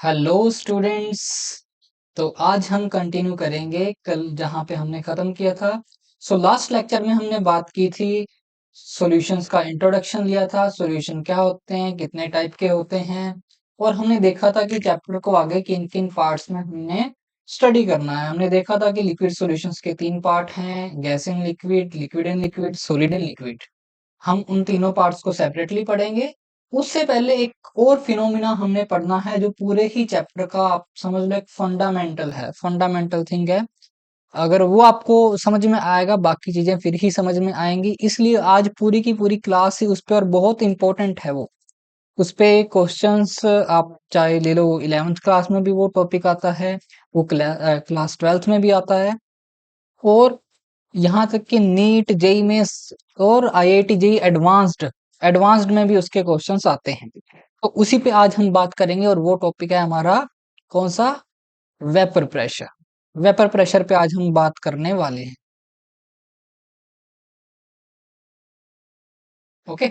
Hello students. तो आज हम कंटिन्यू करेंगे कल जहाँ पे हमने खत्म किया था। लास्ट लेक्चर में हमने बात की थी, सॉल्यूशंस का इंट्रोडक्शन लिया था। सॉल्यूशन क्या होते हैं, कितने टाइप के होते हैं, और हमने देखा था कि चैप्टर को आगे किन किन पार्ट्स में हमने स्टडी करना है। हमने देखा था कि लिक्विड सॉल्यूशंस के तीन पार्ट हैं, gas in liquid, liquid in liquid, solid in liquid. हम उन तीनों पार्ट्स को सेपरेटली पढ़ेंगे। उससे पहले एक और फिनोमिना हमने पढ़ना है जो पूरे ही चैप्टर का आप समझ लो एक फंडामेंटल है, फंडामेंटल थिंग है। अगर वो आपको समझ में आएगा बाकी चीजें फिर ही समझ में आएंगी, इसलिए आज पूरी की पूरी क्लास ही उस पर, और बहुत इंपॉर्टेंट है वो। उस पे क्वेश्चंस आप चाहे ले लो, 11th क्लास में भी वो टॉपिक आता है, वो क्लास 12th में भी आता है, और यहाँ तक कि नीट जेई में और आईआईटी जेई एडवांस्ड एडवांस्ड में भी उसके क्वेश्चंस आते हैं। तो उसी पे आज हम बात करेंगे, और वो टॉपिक है हमारा कौन सा, वेपर प्रेशर। वेपर प्रेशर पे आज हम बात करने वाले हैं। ओके।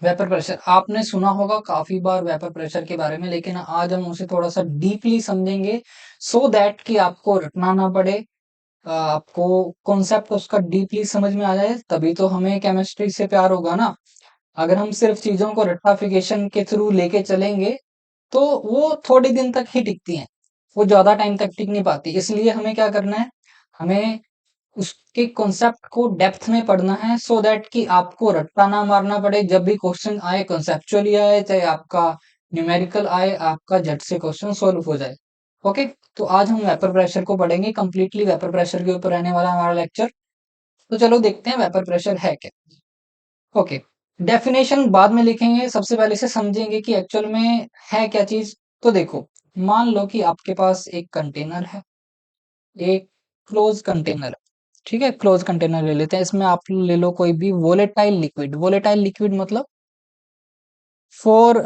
वेपर प्रेशर आपने सुना होगा काफी बार वेपर प्रेशर के बारे में, लेकिन आज हम उसे थोड़ा सा डीपली समझेंगे, सो दैट कि आपको रटना ना पड़े, आपको कॉन्सेप्ट उसका डीपली समझ में आ जाए, तभी तो हमें केमिस्ट्री से प्यार होगा ना। अगर हम सिर्फ चीजों को रट्टाफिकेशन के थ्रू लेके चलेंगे तो वो थोड़े दिन तक ही टिकती हैं, वो ज्यादा टाइम तक टिक नहीं पाती। इसलिए हमें क्या करना है, हमें उसके कॉन्सेप्ट को डेप्थ में पढ़ना है, सो दैट कि आपको रट्टा ना मारना पड़े। जब भी क्वेश्चन आए, कॉन्सेप्चुअली आए चाहे आपका न्यूमेरिकल आए, आपका झट से क्वेश्चन सोल्व हो जाए। ओके। तो आज हम वेपर प्रेशर को पढ़ेंगे, कंप्लीटली वेपर प्रेशर के ऊपर रहने वाला हमारा लेक्चर। तो चलो देखते हैं वेपर प्रेशर है क्या। ओके। डेफिनेशन बाद में लिखेंगे, सबसे पहले से समझेंगे कि एक्चुअल में है क्या चीज। तो देखो, मान लो कि आपके पास एक कंटेनर है, एक क्लोज कंटेनर है। ठीक है, क्लोज कंटेनर ले लेते हैं, इसमें आप ले लो कोई भी वोलेटाइल लिक्विड। वोलेटाइल लिक्विड मतलब फॉर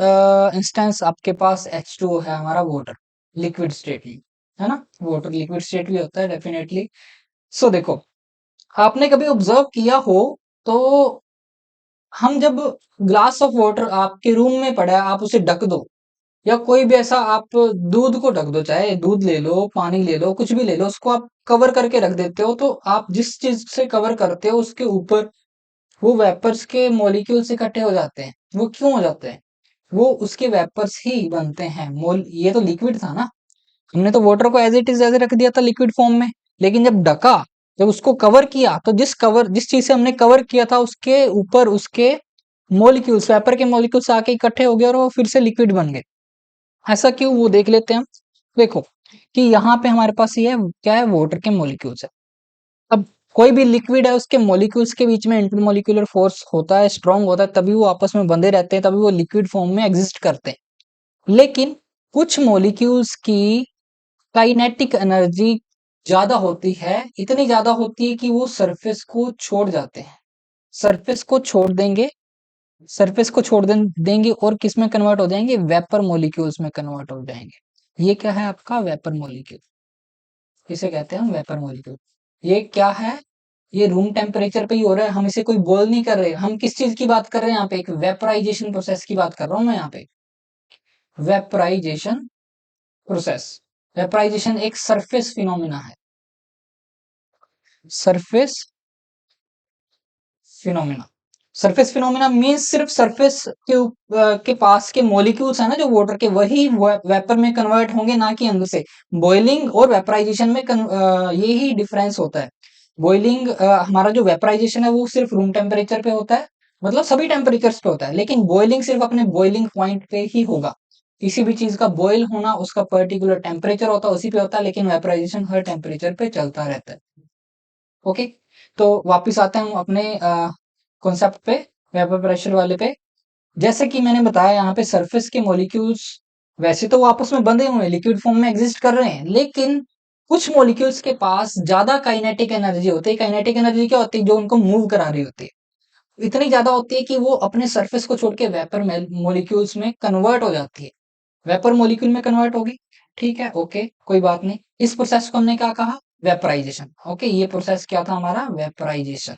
इंस्टेंस आपके पास H2O है, हमारा वाटर, लिक्विड स्टेट में है ना। वाटर लिक्विड स्टेट भी होता है डेफिनेटली। सो देखो, आपने कभी ऑब्जर्व किया हो तो हम जब ग्लास ऑफ वाटर आपके रूम में पड़ा है, आप उसे ढक दो, या कोई भी ऐसा आप दूध को ढक दो, चाहे दूध ले लो, पानी ले लो, कुछ भी ले लो, उसको आप कवर करके रख देते हो, तो आप जिस चीज से कवर करते हो उसके ऊपर वो वेपर्स के मॉलिक्यूल्स इकट्ठे हो जाते हैं। वो क्यों हो जाते हैं? वो उसके वेपर्स ही बनते हैं। मोल ये तो लिक्विड था ना, हमने तो वाटर को एज इट इज ऐसे रख दिया था लिक्विड फॉर्म में। लेकिन जब ढका, जब उसको कवर किया, तो जिस चीज से हमने कवर किया था उसके ऊपर उसके मॉलिक्यूल्स, वेपर के मॉलिक्यूल्स आके इकट्ठे हो गए और वो फिर से लिक्विड बन गए। ऐसा क्यों, वो देख लेते हैं हम। देखो कि यहाँ पे हमारे पास ये क्या है, वाटर के मॉलिक्यूल्स है। अब कोई भी लिक्विड है, उसके मॉलिक्यूल्स के बीच में इंटरमोलिक्यूलर फोर्स होता है, स्ट्रांग होता है, तभी वो आपस में बंधे रहते हैं, तभी वो लिक्विड फॉर्म में एग्जिस्ट करते हैं। लेकिन कुछ मॉलिक्यूल्स की काइनेटिक एनर्जी ज्यादा होती है, इतनी ज्यादा होती है कि वो सरफेस को छोड़ जाते हैं, सरफेस को छोड़ देंगे, सरफेस को देंगे और किस में कन्वर्ट हो जाएंगे, वेपर मॉलिक्यूल्स में कन्वर्ट हो जाएंगे। ये क्या है आपका वेपर मॉलिक्यूल, इसे कहते हैं हम वेपर मॉलिक्यूल। ये क्या है, ये रूम टेम्परेचर पे ही हो रहा है, हम इसे कोई बॉयल नहीं कर रहे। हम किस चीज की बात कर रहे हैं यहाँ पे, एक वेपराइजेशन प्रोसेस की बात कर रहा हूँ मैं यहाँ पे। वेपराइजेशन प्रोसेस, वेपराइजेशन एक सरफेस फिनोमिना है, surface phenomena. Surface phenomena means सिर्फ सरफेस के पास के मॉलिक्यूल्स है ना जो वाटर के, वही वेपर में कन्वर्ट होंगे, ना कि अंदर से। बॉइलिंग और वेपराइजेशन में ये ही डिफरेंस होता है। बॉइलिंग हमारा जो वेपराइजेशन है वो सिर्फ रूम टेम्परेचर पे होता है, मतलब सभी टेम्परेचर्स पे होता है, लेकिन बॉइलिंग सिर्फ अपने बॉइलिंग पॉइंट पे ही होगा। किसी भी चीज का बॉयल होना उसका पर्टिकुलर टेम्परेचर होता है, उसी पे होता है, लेकिन वेपराइजेशन हर टेम्परेचर पे चलता रहता है। ओके। तो वापिस आते हैं हम अपने कॉन्सेप्ट पे, वेपर प्रेशर वाले पे। जैसे कि मैंने बताया, यहाँ पे सरफेस के मॉलिक्यूल्स वैसे तो वो आपस में बंधे हुए हैं, लिक्विड फॉर्म में एग्जिस्ट कर रहे हैं, लेकिन कुछ मॉलिक्यूल्स के पास ज्यादा काइनेटिक एनर्जी होती है। काइनेटिक एनर्जी क्या होती है, जो उनको मूव करा रही होती है, इतनी ज्यादा होती है कि वो अपने सरफेस को छोड़ के वेपर मॉलिक्यूल्स में कन्वर्ट हो जाती है, वेपर मॉलिक्यूल में कन्वर्ट होगी। ठीक है, ओके, कोई बात नहीं। इस प्रोसेस को हमने क्या कहा, वेपराइजेशन। ओके, ये प्रोसेस क्या था हमारा, वेपराइजेशन।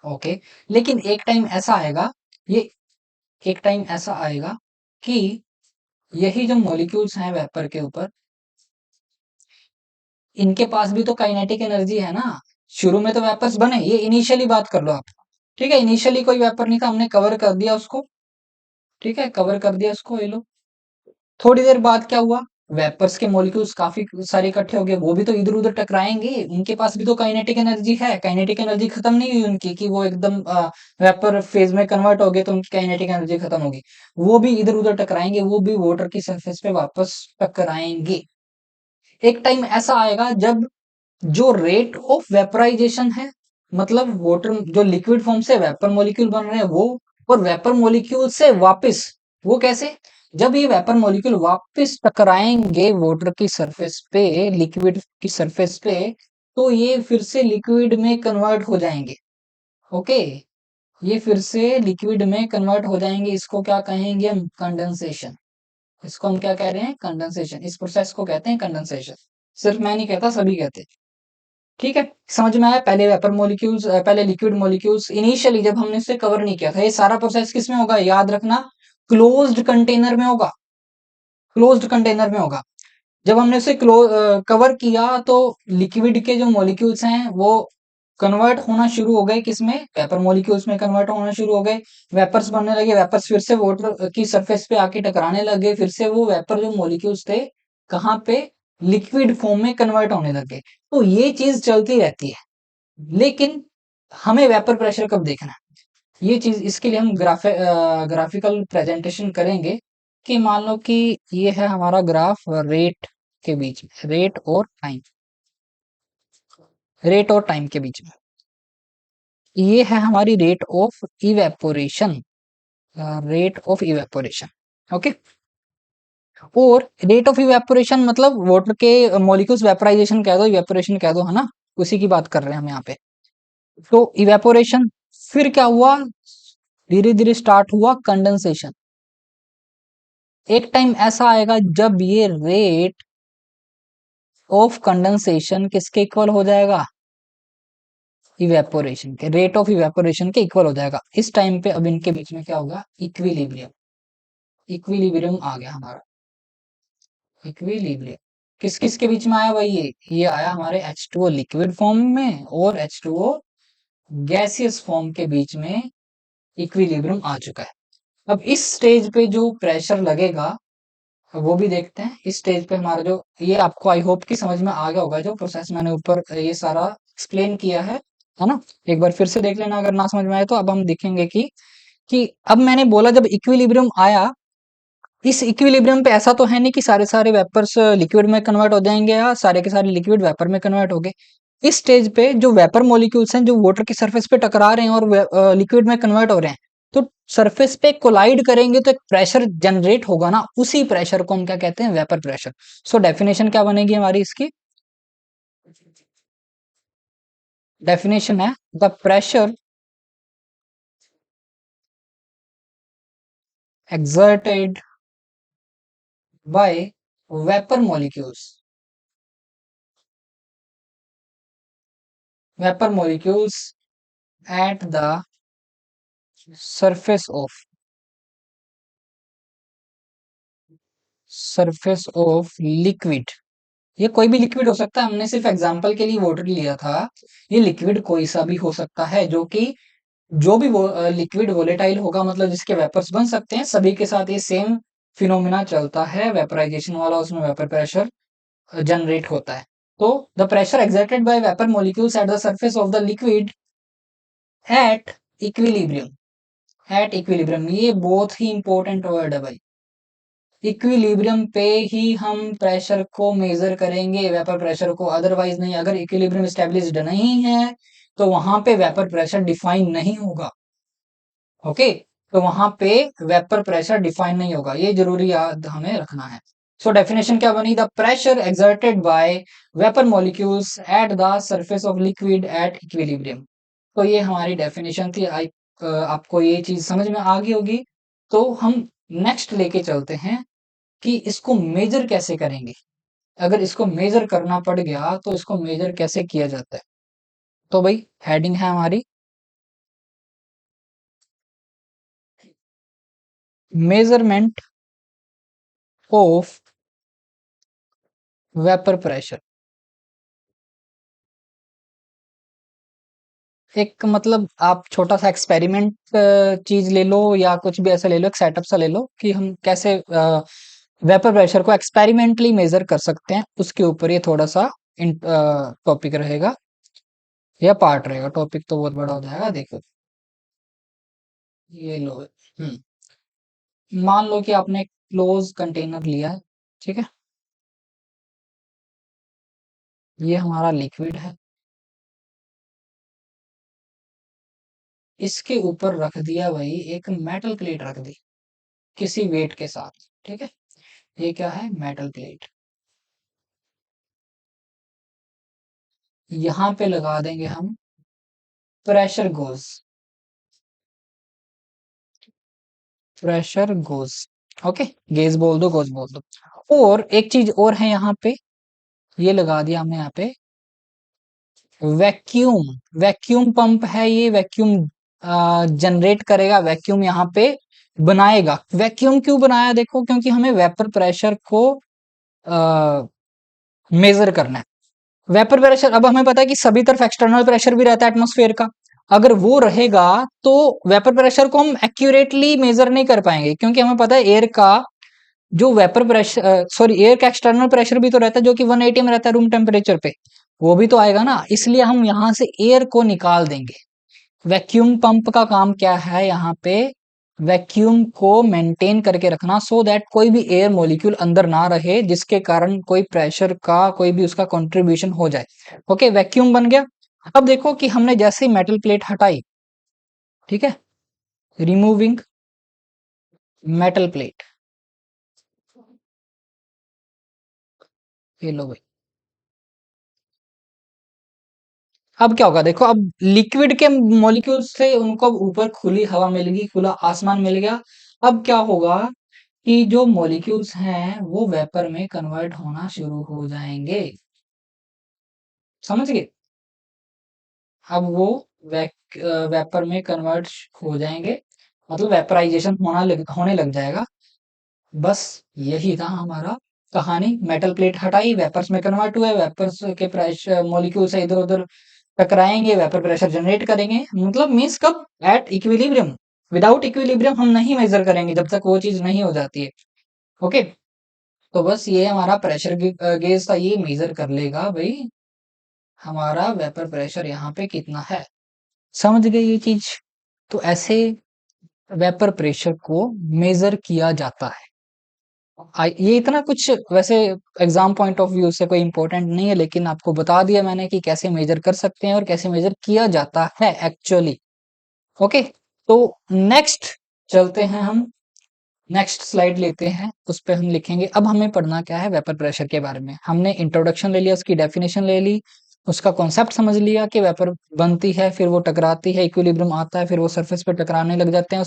ओके। लेकिन एक टाइम ऐसा आएगा, ये एक टाइम ऐसा आएगा कि यही जो मॉलिक्यूल्स हैं वेपर के ऊपर, इनके पास भी तो काइनेटिक एनर्जी है ना। शुरू में तो वेपर्स बने, ये इनिशियली बात कर लो आप। ठीक है, इनिशियली कोई वेपर नहीं था, हमने कवर कर दिया उसको। ठीक है, कवर कर दिया उसको, ये लो। थोड़ी देर बाद क्या हुआ, वेपर्स के मॉलिक्यूल्स काफी सारे इकट्ठे हो गए, वो भी तो इधर उधर टकराएंगे, उनके पास भी तो काइनेटिक एनर्जी है। काइनेटिक एनर्जी खत्म नहीं हुई उनकी कि वो एकदम वेपर फेज में कन्वर्ट हो गए तो उनकी काइनेटिक एनर्जी खत्म होगी। वो भी इधर उधर टकराएंगे, वो भी वाटर की सरफेस पे वापस टकराएंगे। एक टाइम ऐसा आएगा जब जो रेट ऑफ वेपराइजेशन है, मतलब वाटर जो लिक्विड फॉर्म से वेपर मॉलिक्यूल बन रहे हैं वो, और वेपर मॉलिक्यूल से वापस, वो कैसे, जब ये वेपर मॉलिक्यूल वापस टकराएंगे वाटर की सरफेस पे, लिक्विड की सरफेस पे, तो ये फिर से लिक्विड में कन्वर्ट हो जाएंगे। ओके, ये फिर से लिक्विड में कन्वर्ट हो जाएंगे। इसको क्या कहेंगे हम, कंडेंसेशन। इसको हम क्या कह रहे हैं, कंडेंसेशन। इस प्रोसेस को कहते हैं कंडेंसेशन। सिर्फ मैं नहीं कहता, सभी कहते हैं। ठीक है, समझ में आया। पहले वेपर मॉलिक्यूल्स, पहले लिक्विड मॉलिक्यूल्स, इनिशियली जब हमने इसे कवर नहीं किया था, ये सारा प्रोसेस किस में होगा, याद रखना, क्लोज्ड कंटेनर में होगा। क्लोज्ड कंटेनर में होगा। जब हमने उसे कवर किया तो लिक्विड के जो मॉलिक्यूल्स हैं वो कन्वर्ट होना शुरू हो गए, किसमें, वेपर मॉलिक्यूल्स में कन्वर्ट होना शुरू हो गए। वेपर्स बनने लगे, वेपर्स फिर से वाटर की सरफेस पे आके टकराने लगे, फिर से वो वेपर जो मॉलिक्यूल्स थे कहाँ पे, लिक्विड फॉर्म में कन्वर्ट होने लगे। तो ये चीज चलती रहती है। लेकिन हमें वेपर प्रेशर कब देखना है, ये चीज, इसके लिए हम ग्राफिकल प्रेजेंटेशन करेंगे। कि मान लो कि ये है हमारा ग्राफ रेट के बीच में, रेट और टाइम के बीच में। ये है हमारी rate of evaporation, rate of evaporation. Okay, और रेट ऑफ इवेपोरेशन मतलब वाटर के मॉलिक्यूल्स, वेपराइजेशन कह दो, इवेपोरेशन कह दो, है ना, उसी की बात कर रहे हैं हम यहाँ पे। तो इवेपोरेशन, फिर क्या हुआ, धीरे धीरे स्टार्ट हुआ कंडेंसेशन। एक टाइम ऐसा आएगा जब ये रेट ऑफ कंडेंसेशन किसके इक्वल हो जाएगा, इवेपोरेशन के, रेट ऑफ इवेपोरेशन के इक्वल हो जाएगा। इस टाइम पे अब इनके बीच में क्या होगा, इक्विलिब्रियम। इक्विलिब्रियम आ गया हमारा, इक्विलिब्रियम। किस किस के बीच में आया भाई, ये आया हमारे H2O लिक्विड फॉर्म में और H2O गैसियस फॉर्म के बीच में इक्विलिब्रियम आ चुका है। अब इस स्टेज पे जो प्रेशर लगेगा वो भी देखते हैं। इस स्टेज पे हमारा जो, ये आपको आई होप कि समझ में आ गया होगा, जो प्रोसेस मैंने ऊपर ये सारा एक्सप्लेन किया है ना। एक बार फिर से देख लेना अगर ना समझ में आए तो। अब हम देखेंगे कि अब मैंने बोला जब इक्विलिब्रियम आया, इस इक्विलिब्रियम पे ऐसा तो है नहीं कि सारे सारे वेपर्स लिक्विड में कन्वर्ट हो जाएंगे या सारे के सारे लिक्विड वेपर में कन्वर्ट हो गए। इस स्टेज पे जो वेपर मॉलिक्यूल्स हैं जो वाटर की सरफेस पे टकरा रहे हैं और लिक्विड में कन्वर्ट हो रहे हैं, तो सरफेस पे कोलाइड करेंगे तो एक प्रेशर जनरेट होगा ना, उसी प्रेशर को हम क्या कहते हैं, वेपर प्रेशर। सो डेफिनेशन क्या बनेगी हमारी इसकी, डेफिनेशन है the pressure exerted by vapor molecules at the surface of liquid। ये कोई भी लिक्विड हो सकता है, हमने सिर्फ एग्जांपल के लिए वाटर लिया था। ये लिक्विड कोई सा भी हो सकता है, जो कि जो भी वो लिक्विड वोलेटाइल होगा, मतलब जिसके वेपर्स बन सकते हैं, सभी के साथ ये सेम फिनोमिना चलता है वेपराइजेशन वाला, उसमें वेपर प्रेशर जनरेट होता है। तो the pressure exerted by vapour molecules eight the surface of the liquid at equilibrium, ये बहुत ही इंपॉर्टेंट वर्ड है भाई। इक्विलिब्रियम पे ही हम प्रेशर को मेजर करेंगे, वेपर प्रेशर को, अदरवाइज नहीं। अगर इक्विलिब्रियम स्टेब्लिश्ड नहीं है तो वहां पे वेपर प्रेशर डिफाइन नहीं होगा। ओके, तो वहां पे वेपर प्रेशर डिफाइन नहीं होगा, ये जरूरी याद हमें रखना है। सो डेफिनेशन क्या बनी, the pressure exerted by vapour molecules eight the surface of liquid at equilibrium. तो ये हमारी डेफिनेशन थी। आपको ये चीज समझ में आ गई होगी। तो हम नेक्स्ट लेके चलते हैं कि इसको मेजर कैसे करेंगे। अगर इसको मेजर करना पड़ गया तो इसको मेजर कैसे किया जाता है। तो भाई हेडिंग है हमारी, मेजरमेंट ऑफ वेपर प्रेशर। एक मतलब आप छोटा सा एक्सपेरिमेंट चीज ले लो या कुछ भी ऐसा ले लो, एक सेटअप सा ले लो कि हम कैसे वेपर प्रेशर को एक्सपेरिमेंटली मेजर कर सकते हैं, उसके ऊपर ये थोड़ा सा टॉपिक रहेगा या पार्ट रहेगा। टॉपिक तो बहुत बड़ा हो जाएगा। देखो ये लो। मान लो कि आपने एक क्लोज कंटेनर लिया है, ठीक है। ये हमारा लिक्विड है, इसके ऊपर रख दिया भाई एक मेटल प्लेट रख दी किसी वेट के साथ, ठीक है। ये क्या है? Metal plate. यहाँ पे लगा देंगे हम pressure goes. Pressure goes, okay. Gauge बोल दो, गोज बोल दो। और एक चीज और है यहाँ पे, ये लगा दिया हमने यहाँ पे वैक्यूम। वैक्यूम पंप है ये, वैक्यूम जनरेट करेगा, वैक्यूम यहाँ पे बनाएगा। वैक्यूम क्यों बनाया? देखो क्योंकि हमें वेपर प्रेशर को मेजर करना है। वेपर प्रेशर, अब हमें पता है कि सभी तरफ एक्सटर्नल प्रेशर भी रहता है एटमॉस्फेयर का। अगर वो रहेगा तो वेपर प्रेशर को हम एक्यूरेटली मेजर नहीं कर पाएंगे, क्योंकि हमें पता है एयर का जो वेपर प्रेशर, सॉरी, एयर का एक्सटर्नल प्रेशर भी तो रहता है जो कि 180 में रहता है रूम टेम्परेचर पे। वो भी तो आएगा ना, इसलिए हम यहाँ से एयर को निकाल देंगे। वैक्यूम पंप का काम क्या है? यहाँ पे वैक्यूम को मेंटेन करके रखना, सो दैट कोई भी एयर मॉलिक्यूल अंदर ना रहे जिसके कारण कोई प्रेशर का कोई भी उसका कंट्रीब्यूशन हो जाए। ओके, वैक्यूम बन गया। अब देखो कि हमने जैसे ही मेटल प्लेट हटाई, ठीक है, रिमूविंग मेटल प्लेट, ये लो भाई। अब क्या होगा? देखो, अब लिक्विड के मॉलिक्यूल्स से उनको अब ऊपर खुली हवा मिल गई, खुला आसमान मिल गया। अब क्या होगा कि जो मॉलिक्यूल्स हैं वो वेपर में कन्वर्ट होना शुरू हो जाएंगे। समझ गए? अब वो वेपर में कन्वर्ट हो जाएंगे, मतलब वेपराइजेशन होने लग जाएगा। बस यही था हमारा कहानी। मेटल प्लेट हटाई, वेपर्स में कन्वर्ट हुए, वेपर्स के प्रेशर मॉलिक्यूल से इधर उधर टकराएंगे, वेपर प्रेशर जनरेट करेंगे। मतलब मीन्स कब? At equilibrium. विदाउट इक्विलिब्रियम हम नहीं मेजर करेंगे जब तक वो चीज नहीं हो जाती है। ओके, तो बस ये हमारा प्रेशर गेज था, ये मेजर कर लेगा भाई हमारा वेपर प्रेशर यहाँ पे कितना है। समझ गए ये चीज? तो ऐसे वेपर प्रेशर को मेजर किया जाता है। ये इतना कुछ वैसे एग्जाम पॉइंट ऑफ व्यू से कोई इंपॉर्टेंट नहीं है, लेकिन आपको बता दिया मैंने कि कैसे मेजर कर सकते हैं और कैसे मेजर किया जाता है एक्चुअली। ओके, तो नेक्स्ट चलते हैं हम। नेक्स्ट स्लाइड लेते हैं, उस पे हम लिखेंगे। अब हमें पढ़ना क्या है? वेपर प्रेशर के बारे में। हमने इंट्रोडक्शन ले लिया, उसकी डेफिनेशन ले ली, उसका कॉन्सेप्ट समझ लिया कि वेपर बनती है, फिर वो टकराती है, इक्विलिब्रियम आता है, फिर वो सरफेस पे टकराने लग जाते हैं।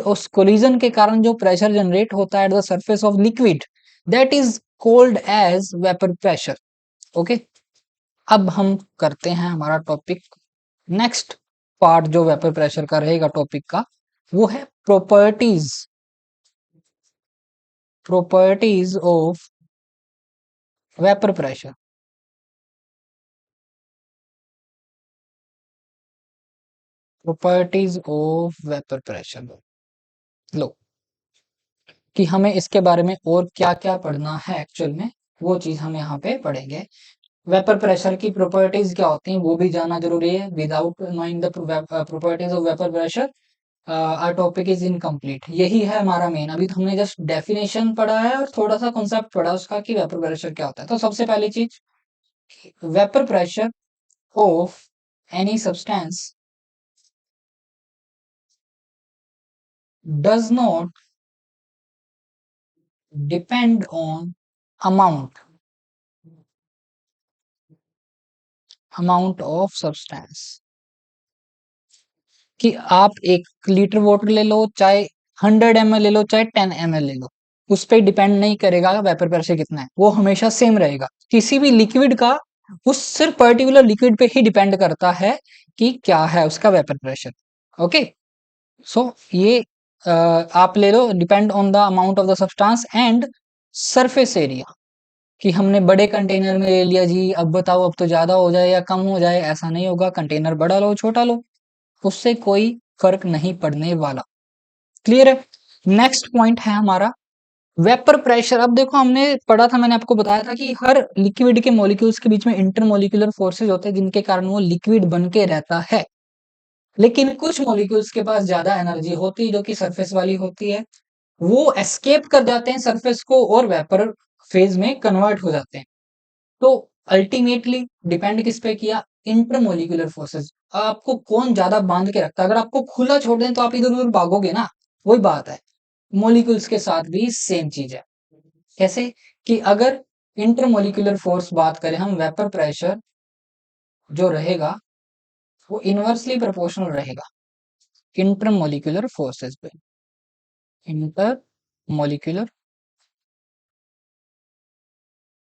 उस कोलिजन के कारण जो प्रेशर जनरेट होता है at the surface of liquid, that is called as vapour pressure. Okay, अब हम करते हैं हमारा टॉपिक। नेक्स्ट पार्ट जो वेपर प्रेशर का रहेगा टॉपिक का, वो है properties. Properties of vapour pressure. Properties of vapour pressure. लो, कि हमें इसके बारे में और क्या क्या पढ़ना है एक्चुअल में, वो चीज हम यहाँ पे पढ़ेंगे। वेपर प्रेशर की प्रॉपर्टीज क्या होती हैं वो भी जानना जरूरी है। Without knowing the properties of vapour pressure our topic is incomplete. यही है हमारा मेन। अभी तो हमने जस्ट डेफिनेशन पढ़ा है और थोड़ा सा कॉन्सेप्ट पढ़ा उसका कि वेपर प्रेशर क्या होता है। तो सबसे पहली चीज, vapour pressure of any substance does not depend on amount amount of substance। कि आप 1 लीटर वाटर ले लो, चाहे 100 ml ले लो, चाहे 10 ml ले लो, उस पर डिपेंड नहीं करेगा वेपर प्रेशर कितना है, वो हमेशा सेम रहेगा। किसी भी लिक्विड का उस सिर्फ पर्टिकुलर लिक्विड पे ही डिपेंड करता है कि क्या है उसका वेपर प्रेशर। ओके, सो ये आप ले लो depend on the amount of the substance and surface area, कि हमने बड़े कंटेनर में ले लिया जी, अब बताओ अब तो ज्यादा हो जाए या कम हो जाए, ऐसा नहीं होगा। कंटेनर बड़ा लो छोटा लो, उससे कोई फर्क नहीं पड़ने वाला। क्लियर है। नेक्स्ट पॉइंट है हमारा वेपर प्रेशर। अब देखो हमने पढ़ा था, मैंने आपको बताया था कि हर लिक्विड के मॉलिक्यूल्स के बीच में इंटरमोलिकुलर फोर्सेज होते हैं जिनके कारण वो लिक्विड बन के रहता है। लेकिन कुछ मॉलिक्यूल्स के पास ज्यादा एनर्जी होती है जो कि सरफेस वाली होती है, वो एस्केप कर जाते हैं सरफेस को और वेपर फेज में कन्वर्ट हो जाते हैं। तो अल्टीमेटली डिपेंड किस पे किया, इंटरमोलिकुलर फोर्सेस। आपको कौन ज्यादा बांध के रखता है, अगर आपको खुला छोड़ दें तो आप इधर उधर भागोगे ना, वही बात है। मॉलिक्यूल्स के साथ भी सेम चीज है। कैसे, कि अगर इंटरमोलिकुलर फोर्स बात करें हम, वेपर प्रेशर जो रहेगा वो इनवर्सली प्रोपोर्शनल रहेगा इंटरमोलिकुलर फोर्सेस पे। इंटरमोलिकुलर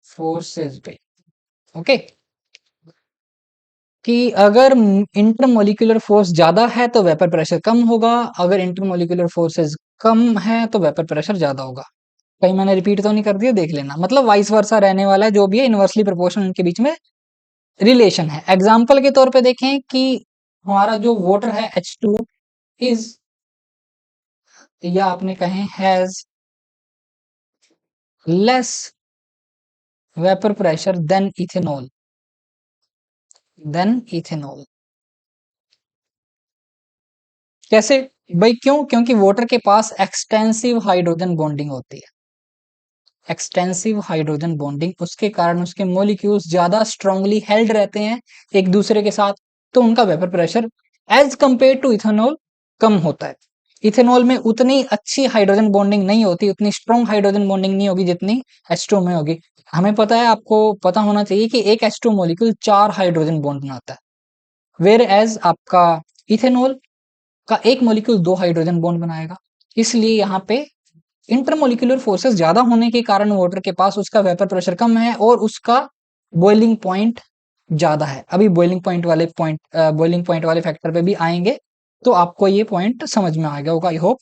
फोर्सेस पे, ओके। कि अगर इंटरमोलिकुलर फोर्स ज्यादा है तो वेपर प्रेशर कम होगा, अगर इंटरमोलिकुलर फोर्सेस कम है तो वेपर प्रेशर ज्यादा होगा। कहीं मैंने रिपीट तो नहीं कर दिया, देख लेना, मतलब वाइस वर्सा रहने वाला है, जो भी है इनवर्सली प्रोपोर्शनल इनके बीच में रिलेशन है। एग्जाम्पल के तौर पे देखें कि हमारा जो वाटर है H2 इज, या आपने कहें has less vapour pressure than ethanol. कैसे भाई, क्यों? क्योंकि वाटर के पास एक्सटेंसिव हाइड्रोजन बॉन्डिंग होती है, एक्सटेंसिव हाइड्रोजन बॉन्डिंग, उसके कारण उसके मॉलिक्यूल्स ज्यादा स्ट्रांगली हेल्ड रहते हैं एक दूसरे के साथ, तो उनका vapour pressure as compare to ethanol कम होता है। इथेनॉल में उतनी अच्छी हाइड्रोजन बॉन्डिंग नहीं होती, उतनी स्ट्रॉन्ग हाइड्रोजन बॉन्डिंग नहीं होगी जितनी H2 में होगी। हमें पता है, आपको पता होना चाहिए कि एक H2 मॉलिक्यूल 4 हाइड्रोजन बॉन्ड बनाता है, वेयर एज आपका इथेनॉल का एक मॉलिक्यूल 2 हाइड्रोजन बॉन्ड बनाएगा। इसलिए यहाँ पे इंटरमोलिकुलर फोर्सेस ज्यादा होने के कारण वाटर के पास उसका वेपर प्रेशर कम है और उसका बॉइलिंग पॉइंट ज्यादा है। अभी बॉइलिंग पॉइंट वाले फैक्टर पे भी आएंगे, तो आपको ये पॉइंट समझ में आ गया होगा, आई होप।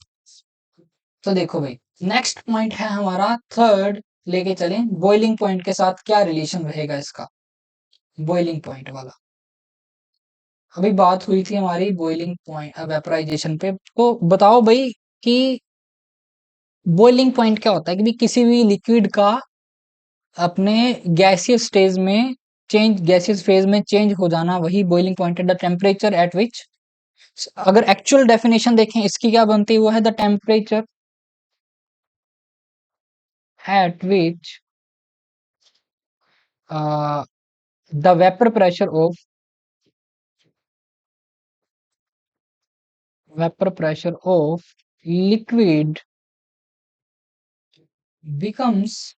तो देखो भाई, नेक्स्ट पॉइंट है हमारा थर्ड, लेके चलें बॉइलिंग पॉइंट के साथ क्या रिलेशन रहेगा इसका। बॉइलिंग पॉइंट वाला, अभी बात हुई थी हमारी बॉइलिंग पॉइंट वेपराइजेशन पे, तो बताओ भाई कि बॉइलिंग पॉइंट क्या होता है। कि भी किसी भी लिक्विड का अपने गैसियस स्टेज में गैसियस फेज में चेंज हो जाना, वही बॉइलिंग पॉइंट है। द टेम्परेचर एट विच, अगर एक्चुअल डेफिनेशन देखें इसकी क्या बनती है, वो है the temperature at which the vapour pressure of liquid becomes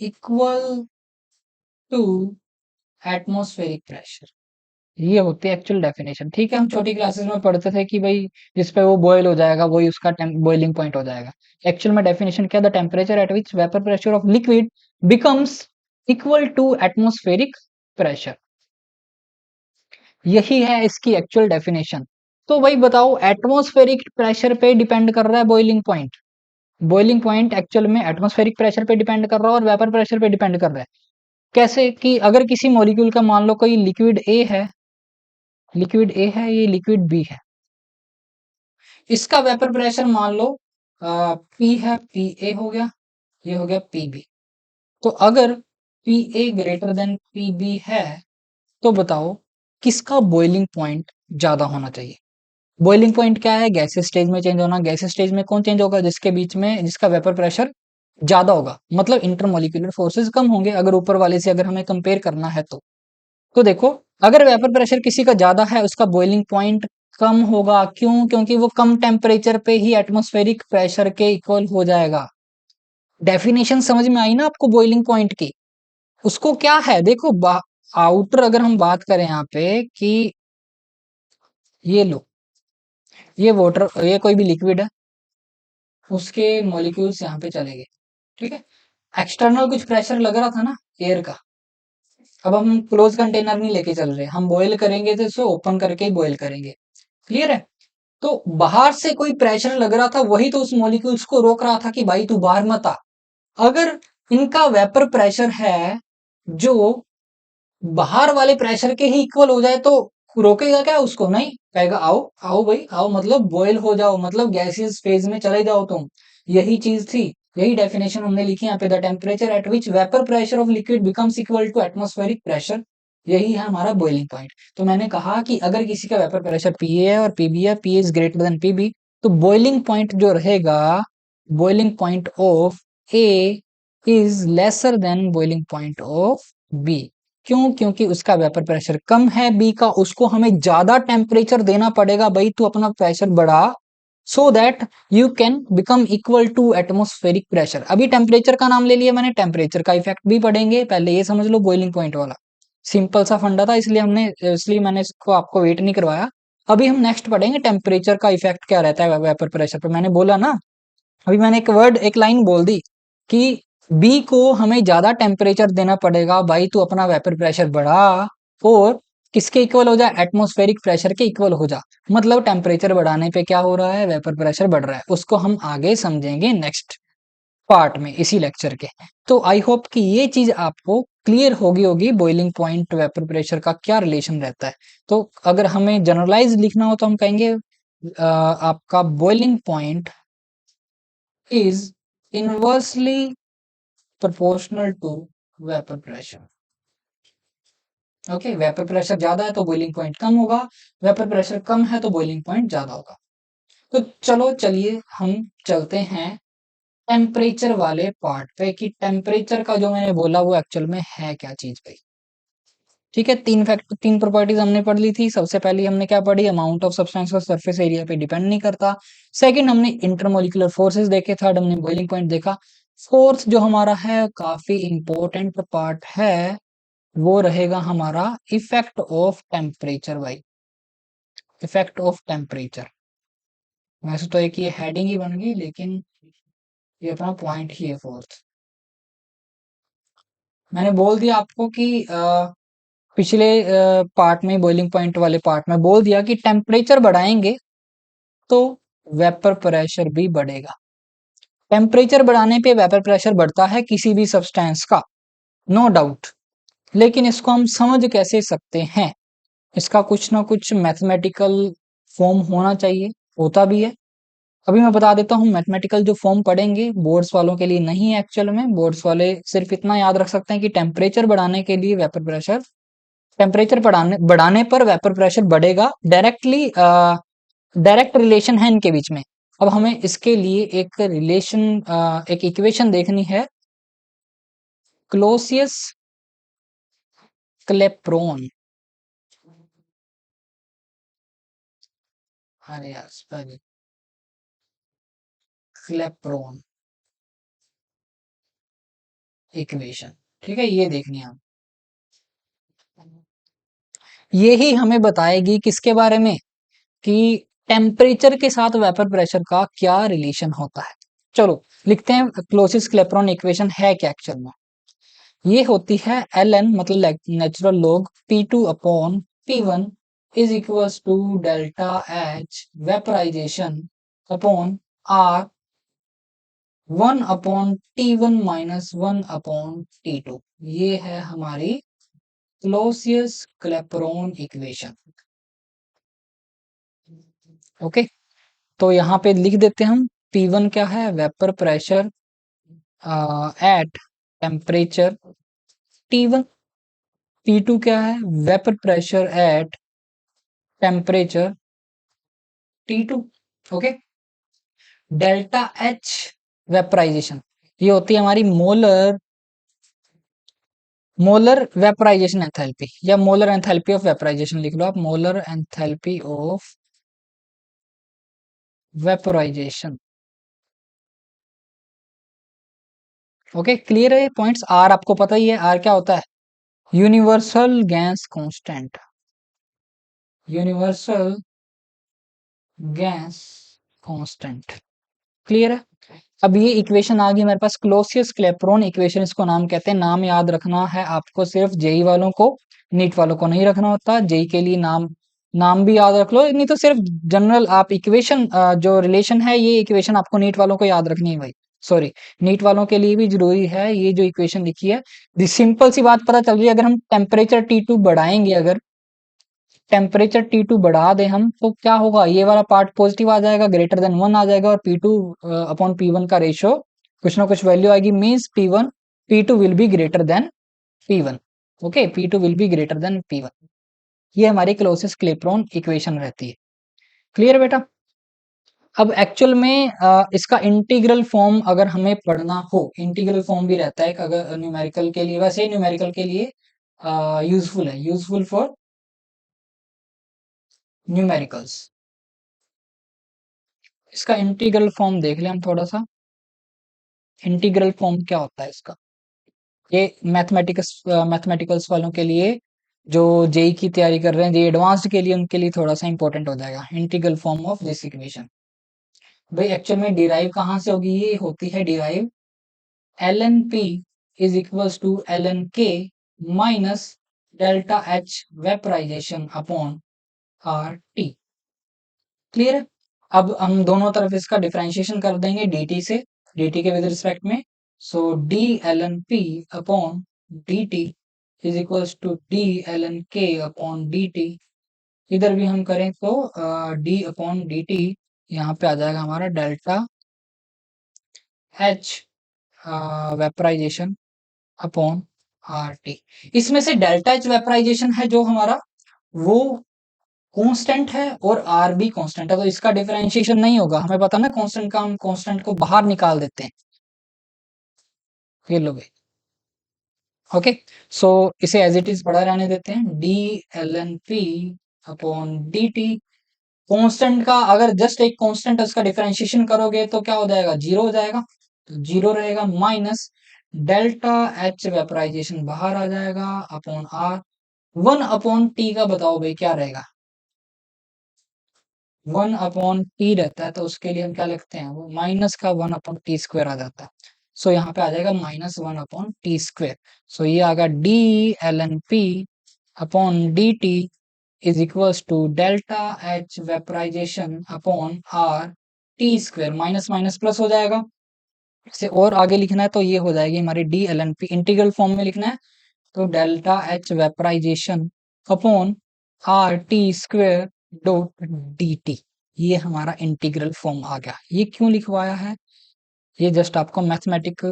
equal to atmospheric pressure. ये होती है एक्चुअल डेफिनेशन। ठीक है, हम छोटी क्लासेस में पढ़ते थे कि भाई जिस पे वो बॉयल हो जाएगा वही उसका बॉइलिंग पॉइंट हो जाएगा। एक्चुअल में डेफिनेशन क्या, the temperature at which vapour pressure of liquid becomes equal to atmospheric pressure, यही है इसकी एक्चुअल डेफिनेशन। तो भाई बताओ, एटमॉस्फेरिक प्रेशर पे डिपेंड कर रहा है boiling point. Boiling point actual में एटमॉस्फेरिक प्रेशर पे डिपेंड कर रहा है और वेपर प्रेशर पे डिपेंड कर रहा है। कैसे, कि अगर किसी मॉलिक्यूल का मान लो कोई लिक्विड ए है, ये लिक्विड बी है, इसका वेपर प्रेशर मान लो पी है, पी ए हो गया, ये हो गया पी बी। तो अगर P A greater than P B है, तो बताओ किसका बॉइलिंग पॉइंट ज्यादा होना चाहिए। बॉइलिंग पॉइंट क्या है, गैसेस स्टेज में चेंज होना। गैसेस स्टेज में कौन चेंज होगा, जिसके बीच में जिसका वेपर प्रेशर ज्यादा होगा, मतलब इंटरमोलिकुलर फोर्सेस कम होंगे, अगर ऊपर वाले से अगर हमें कंपेयर करना है तो देखो, अगर वेपर प्रेशर किसी का ज्यादा है उसका बॉइलिंग पॉइंट कम होगा। क्यों? क्योंकि वो कम टेम्परेचर पे ही एटमॉस्फेरिक प्रेशर के इक्वल हो जाएगा। डेफिनेशन समझ में आई ना आपको बॉइलिंग पॉइंट की। उसको क्या है, देखो आउटर अगर हम बात करें यहाँ पे कि ये लो, ये वाटर, ये कोई भी लिक्विड है, उसके मॉलिक्यूल्स यहाँ पे चले गए, ठीक है। एक्सटर्नल कुछ प्रेशर लग रहा था ना एयर का, अब हम क्लोज कंटेनर नहीं लेके चल रहे, हम बॉयल करेंगे तो इसको ओपन करके ही बॉयल करेंगे। क्लियर है। तो बाहर से कोई प्रेशर लग रहा था, वही तो उस मॉलिक्यूल्स को रोक रहा था कि भाई तू बाहर मत आ। अगर इनका वेपर प्रेशर है जो बाहर वाले प्रेशर के ही इक्वल हो जाए, तो रोकेगा क्या उसको? नहीं, कहेगा आओ आओ भाई आओ, मतलब बॉयल हो जाओ, मतलब गैसियस फेज में चले जाओ तुम। यही चीज थी, यही डेफिनेशन हमने लिखी यहाँ पे, the temperature at which vapour pressure of liquid becomes equal to atmospheric pressure, यही है हमारा बॉइलिंग पॉइंट। तो मैंने कहा कि अगर किसी का वेपर प्रेशर पीए है और पीबी है, P is greater than PB, तो बॉइलिंग पॉइंट जो रहेगा, boiling point of A is lesser than boiling point of B. क्यों? क्योंकि उसका वेपर प्रेशर कम है बी का, उसको हमें ज्यादा टेम्परेचर देना पड़ेगा, भाई तू अपना प्रेशर बढ़ा, so that you can become equal to atmospheric pressure. अभी टेम्परेचर का नाम ले लिया मैंने, टेम्परेचर का इफेक्ट भी पढ़ेंगे, पहले ये समझ लो बॉइलिंग पॉइंट वाला। सिंपल सा फंडा था, इसलिए मैंने इसको आपको वेट नहीं करवाया। अभी हम नेक्स्ट पढ़ेंगे टेम्परेचर का इफेक्ट क्या रहता है वेपर प्रेशर पर। मैंने बोला ना, अभी मैंने एक लाइन बोल दी कि बी को हमें ज्यादा टेम्परेचर देना पड़ेगा, भाई तू अपना वेपर प्रेशर बढ़ा और किसके इक्वल हो जा? एटमॉस्फेरिक प्रेशर के इक्वल हो जा। मतलब टेम्परेचर बढ़ाने पे क्या हो रहा है? वेपर प्रेशर बढ़ रहा है। उसको हम आगे समझेंगे नेक्स्ट पार्ट में, इसी लेक्चर के। तो आई होप कि ये चीज आपको क्लियर होगी बॉइलिंग पॉइंट वेपर प्रेशर का क्या रिलेशन रहता है। तो अगर हमें जनरलाइज लिखना हो तो हम कहेंगे आपका boiling point is inversely proportional to vapour pressure. Okay, vapour pressure ज्यादा है तो बॉइलिंग पॉइंट कम होगा, वेपर प्रेशर कम है तो बॉइलिंग पॉइंट ज्यादा होगा। तो चलिए हम चलते हैं टेम्परेचर वाले पार्ट पे, कि टेम्परेचर का जो मैंने बोला वो एक्चुअल में है क्या चीज भाई। ठीक है, तीन प्रॉपर्टीज हमने पढ़ ली थी। सबसे पहले हमने क्या पढ़ी? अमाउंट ऑफ सब्सटेंस का सरफेस एरिया पे डिपेंड नहीं करता। सेकंड हमने इंटरमोलिकुलर फोर्सेस देखे। थर्ड हमने बॉइलिंग पॉइंट देखा। फोर्थ जो हमारा है, काफी इंपॉर्टेंट पार्ट है, वो रहेगा हमारा इफेक्ट ऑफ टेम्परेचर भाई। इफेक्ट ऑफ टेम्परेचर, वैसे तो एक ये हेडिंग ही बन गई, लेकिन ये अपना पॉइंट ही है फोर्थ। मैंने बोल दिया आपको कि पिछले पार्ट में, बॉइलिंग पॉइंट वाले पार्ट में बोल दिया कि टेम्परेचर बढ़ाएंगे तो वेपर प्रेशर भी बढ़ेगा। टेम्परेचर बढ़ाने पे वेपर प्रेशर बढ़ता है किसी भी सब्सटेंस का, नो डाउट। लेकिन इसको हम समझ कैसे सकते हैं? इसका कुछ ना कुछ मैथमेटिकल फॉर्म होना चाहिए, होता भी है। अभी मैं बता देता हूँ, मैथमेटिकल जो फॉर्म पढ़ेंगे बोर्ड्स वालों के लिए नहीं है एक्चुअल में। बोर्ड्स वाले सिर्फ इतना याद रख सकते हैं कि टेम्परेचर बढ़ाने के लिए वेपर प्रेशर, टेम्परेचर बढ़ाने बढ़ाने पर वेपर प्रेशर बढ़ेगा। डायरेक्ट रिलेशन है इनके बीच में। अब हमें इसके लिए एक रिलेशन, एक इक्वेशन देखनी है, क्लोसियस क्लेप्रोन। अरे यार spelling, क्लेप्रोन इक्वेशन। ठीक है, ये देखनी है हम। ये ही हमें बताएगी किसके बारे में? कि टेम्परेचर के साथ वेपर प्रेशर का क्या रिलेशन होता है। चलो लिखते हैं, क्लोसियस क्लेप्रोन इक्वेशन है क्या एक्चुअल में। ये होती है ln, मतलब natural log P2 upon P1 is equals to delta H vaporisation upon R 1/T1 - 1/T2। ये है हमारी क्लोसियस क्लेप्रोन इक्वेशन। ओके, तो यहाँ पे लिख देते हैं हम। P1 क्या है? Vapour pressure at temperature T1। P2 क्या है? Vapour pressure at temperature T2। Okay, delta H vaporisation, ये होती है हमारी मोलर मोलर वेपराइजेशन एंथैल्पी, या मोलर एंथैल्पी ऑफ वेपराइजेशन लिख लो आप, molar enthalpy of vaporisation. Okay, clear है पॉइंट्स? आर आपको पता ही है, आर क्या होता है? Universal gas constant, universal gas constant. Clear है? अब ये इक्वेशन आ गई हमारे पास, क्लोसियस क्लेप्रोन इक्वेशन इसको नाम कहते हैं। नाम याद रखना है आपको सिर्फ जेई वालों को, नीट वालों को नहीं रखना होता। जेई के लिए नाम नाम भी याद रख लो, नहीं तो सिर्फ जनरल आप इक्वेशन जो रिलेशन है, ये इक्वेशन आपको नीट वालों को याद रखनी है भाई। सॉरी, नीट वालों के लिए भी जरूरी है ये जो इक्वेशन लिखी है। सिंपल सी बात पता चल रही है, अगर हम टेम्परेचर T2 बढ़ाएंगे, अगर टेम्परेचर T2 बढ़ा दें हम, तो क्या होगा, ये वाला पार्ट पॉजिटिव आ जाएगा, ग्रेटर देन 1 आ जाएगा, और P2 अपॉन P1 का रेशियो कुछ ना कुछ वैल्यू आएगी, means P2 will be greater than P1। Okay, P2 will be greater than P1। ये हमारी क्लोसेस्ट क्लेपेरॉन इक्वेशन रहती है। क्लियर बेटा? अब एक्चुअल में इसका इंटीग्रल फॉर्म अगर हमें पढ़ना हो, इंटीग्रल फॉर्म भी रहता है अगर न्यूमेरिकल के लिए, वैसे न्यूमेरिकल के लिए यूजफुल है, यूजफुल फॉर न्यूमेरिकल्स। इसका इंटीग्रल फॉर्म देख लें हम थोड़ा सा। इंटीग्रल फॉर्म क्या होता है इसका? ये मैथमेटिकल्स वालों के लिए, जो जेई की तैयारी कर रहे हैं, जे एडवांस्ड के लिए, उनके लिए थोड़ा सा इंपॉर्टेंट हो जाएगा integral form of this equation. भाई एक्चुअल में डिराइव कहाँ से होगी, ये होती है derive ln p is equals to ln k minus delta H vaporisation upon R T. Clear है? अब हम दोनों तरफ इसका डिफरेंशिएशन कर देंगे dt से, dt के विद रिस्पेक्ट में। So d ln p upon dt is equals to d ln k upon dt। इधर भी हम करें तो d अपॉन dt यहाँ पे आ जाएगा हमारा delta H vaporisation upon R T. इसमें से डेल्टा एच वेपराइजेशन है जो हमारा, वो कांस्टेंट है, और आर भी कांस्टेंट है, तो इसका डिफरेंशिएशन नहीं होगा। हमें पता ना कांस्टेंट का, हम कांस्टेंट को बाहर निकाल देते हैं। ये लो भाई। ओके, सो इसे एज इट इज पढ़ा रहने देते हैं, D L N P upon D T. Constant का अगर जस्ट एक कांस्टेंट उसका डिफरेंशिएशन करोगे तो क्या हो जाएगा, जीरो हो जाएगा, तो जीरो रहेगा, माइनस डेल्टा एच वेपराइजेशन बाहर आ जाएगा अपॉन आर। 1/t का बताओ भाई क्या रहेगा? 1/t रहता है, तो उसके लिए हम क्या लिखते हैं, वो माइनस का 1/t² आ जाता है। सो यहाँ पे आ जाएगा -1/t²। सो ये आएगा D L N P upon D T is equals to delta H vaporisation upon R टी²। माइनस माइनस प्लस हो जाएगा। इसे और आगे लिखना है तो ये हो जाएगी हमारी D L N P, integral form में लिखना है तो delta H vaporisation upon R टी² डॉट डी टी। ये हमारा इंटीग्रल फॉर्म आ गया। ये क्यों लिखवाया है, ये जस्ट आपको मैथमेटिक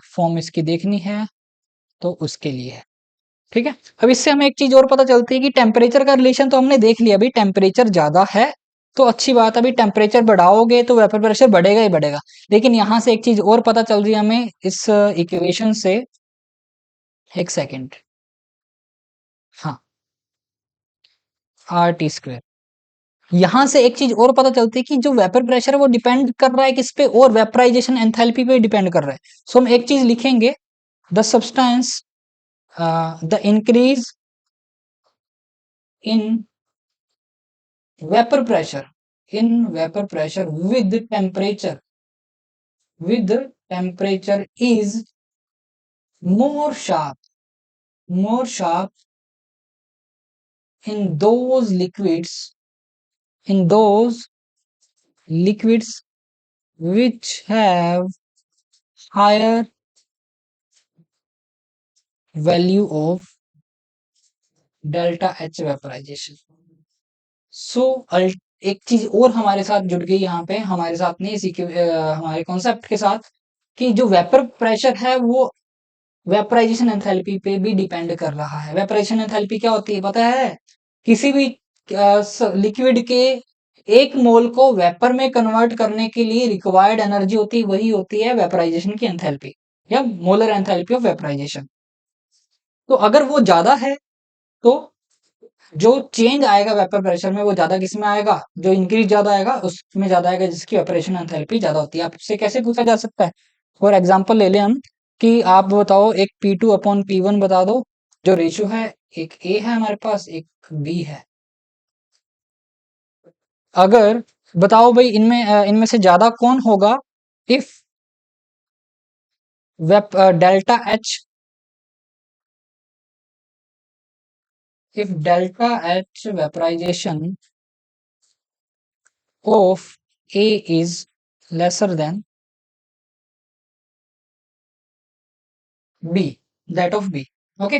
फॉर्म इसकी देखनी है, तो उसके लिए है। ठीक है, अब इससे हमें एक चीज और पता चलती है कि टेम्परेचर का रिलेशन तो हमने देख लिया, अभी टेम्परेचर ज्यादा है तो अच्छी बात है, अभी टेम्परेचर बढ़ाओगे तो वेपर प्रेशर बढ़ेगा ही बढ़ेगा। लेकिन यहां से एक चीज और पता चल रही है हमें इस इक्वेशन से, एक सेकेंड, हाँ, RT²। यहां से एक चीज और पता चलती है कि जो वेपर प्रेशर है वो डिपेंड कर रहा है किस पे, और वेपराइजेशन एंथैल्पी पे डिपेंड कर रहा है। सो हम एक चीज लिखेंगे, the substance the increase in vapour pressure, in vapour pressure with temperature is more sharp, more sharp in those liquids, in those liquids which have higher value of delta H vaporization। सो एक चीज और हमारे साथ जुड़ गई यहाँ पे, हमारे साथ नहीं, इसी के हमारे कॉन्सेप्ट के साथ, कि जो वेपर प्रेशर है वो वेपराइजेशन एंथैल्पी पे भी डिपेंड कर रहा है। वेपराइजेशन एंथैल्पी क्या होती है पता है? किसी भी लिक्विड के एक मोल को वेपर में कन्वर्ट करने के लिए रिक्वायर्ड एनर्जी होती है, वही होती है वेपराइजेशन की एंथैल्पी, या मोलर एंथैल्पी ऑफ वेपराइजेशन। तो अगर वो ज्यादा है तो जो चेंज आएगा वेपर प्रेशर में वो ज्यादा किस में आएगा, जो इंक्रीज ज्यादा आएगा उसमें ज्यादा आएगा जिसकी वेपरेशन एंथैल्पी ज्यादा होती है। आपसे कैसे पूछा जा सकता है, फॉर एग्जांपल ले लें हम, कि आप बताओ एक P2 अपॉन P1 बता दो, जो रेशियो है, एक A है हमारे पास, एक B है। अगर बताओ भाई इनमें से ज्यादा कौन होगा, if vap delta H if delta H vaporization of A is lesser than B, that of B. Okay,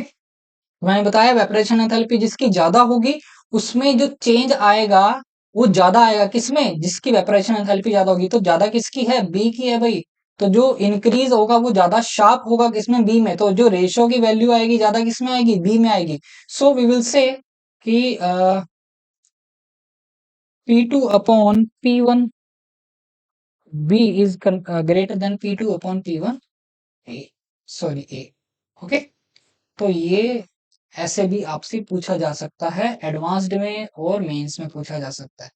मैंने बताया वेपरेशन एंथैल्पी जिसकी ज्यादा होगी उसमें जो चेंज आएगा वो ज्यादा आएगा, किसमें? जिसकी वेपरेशन एंथैल्पी ज्यादा होगी। तो ज्यादा किसकी है? बी की है भाई। तो जो इंक्रीज होगा वो ज्यादा शार्प होगा किसमें? बी में। तो जो रेशियो की वैल्यू आएगी ज्यादा किसमें आएगी? बी में आएगी। सो वी विल से कि P2 upon P1 B is greater than P2 upon P1 A, sorry A। Okay, तो ये ऐसे भी आपसे पूछा जा सकता है, एडवांस्ड में और मेंस में पूछा जा सकता है।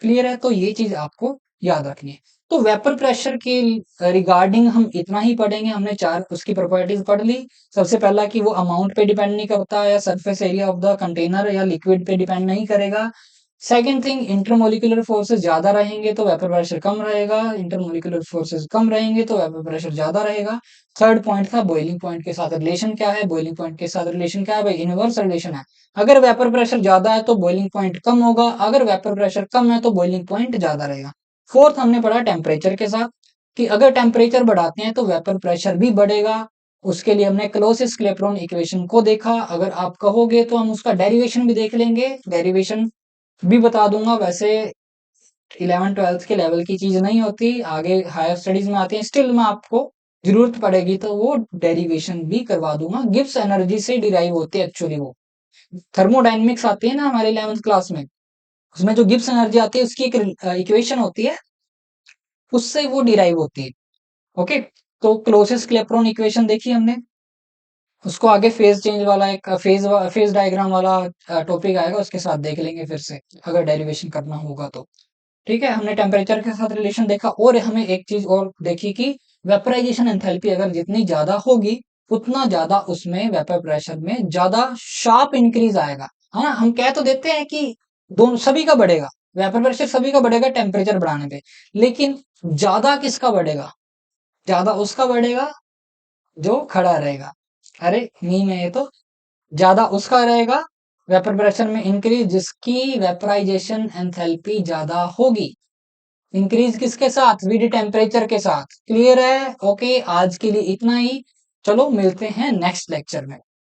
क्लियर है? तो ये चीज आपको याद रखनी है। तो वेपर प्रेशर के रिगार्डिंग हम इतना ही पढ़ेंगे। हमने चार उसकी प्रॉपर्टीज पढ़ ली। सबसे पहला कि वो अमाउंट पे डिपेंड नहीं करता या surface area of the container या लिक्विड पे डिपेंड नहीं करेगा। सेकेंड थिंग, इंटरमोलिकुलर फोर्सेस ज्यादा रहेंगे तो वेपर प्रेशर कम रहेगा, इंटरमोलिकुलर फोर्सेस कम रहेंगे तो वेपर प्रेशर ज्यादा रहेगा। थर्ड पॉइंट था बॉइलिंग पॉइंट के साथ रिलेशन क्या है। बॉइलिंग पॉइंट के साथ रिलेशन क्या है भाई? इनवर्स रिलेशन है। अगर वेपर प्रेशर ज्यादा है तो बॉइलिंग पॉइंट कम होगा, अगर वेपर प्रेशर कम है तो बॉइलिंग पॉइंट ज्यादा रहेगा। फोर्थ हमने पढ़ा टेम्परेचर के साथ कि अगर टेम्परेचर बढ़ाते हैं तो वेपर प्रेशर भी बढ़ेगा। उसके लिए हमने क्लोसियस क्लेपेरॉन इक्वेशन को देखा। अगर आप कहोगे तो हम उसका डेरिवेशन भी देख लेंगे, डेरिवेशन भी बता दूंगा। वैसे 11th 12th के लेवल की चीज नहीं होती, आगे हायर स्टडीज में आती है। स्टिल में आपको जरूरत पड़ेगी तो वो डेरिवेशन भी करवा दूंगा। गिब्स एनर्जी से डिराइव होती है एक्चुअली वो। थर्मोडायनेमिक्स आती है ना हमारे 11th क्लास में, उसमें जो गिब्स एनर्जी आती है उसकी एक इक्वेशन होती है, उससे वो डिराइव होती है। ओके, तो क्लोजेस्ट क्लेपेरॉन इक्वेशन देखी हमने। उसको आगे फेज चेंज वाला एक फेज डायग्राम वाला टॉपिक आएगा, उसके साथ देख लेंगे फिर से अगर डेरिवेशन करना होगा तो। ठीक है, हमने टेम्परेचर के साथ रिलेशन देखा और हमें एक चीज और देखी कि वेपराइजेशन एंथैल्पी अगर जितनी ज्यादा होगी उतना ज्यादा उसमें वेपर प्रेशर में ज्यादा शार्प इंक्रीज आएगा। हाँ, हम कह तो देते हैं कि दोनों सभी का बढ़ेगा, वेपर प्रेशर सभी का बढ़ेगा टेम्परेचर बढ़ाने पे, लेकिन ज्यादा किसका बढ़ेगा? ज्यादा उसका बढ़ेगा जो खड़ा रहेगा। अरे मीम है ये तो। ज्यादा उसका रहेगा वेपर प्रेशर में इंक्रीज जिसकी वेपराइजेशन एंथैल्पी ज्यादा होगी। इंक्रीज किसके साथ? विद टेम्परेचर के साथ। क्लियर है? ओके, आज के लिए इतना ही। चलो मिलते हैं नेक्स्ट लेक्चर में।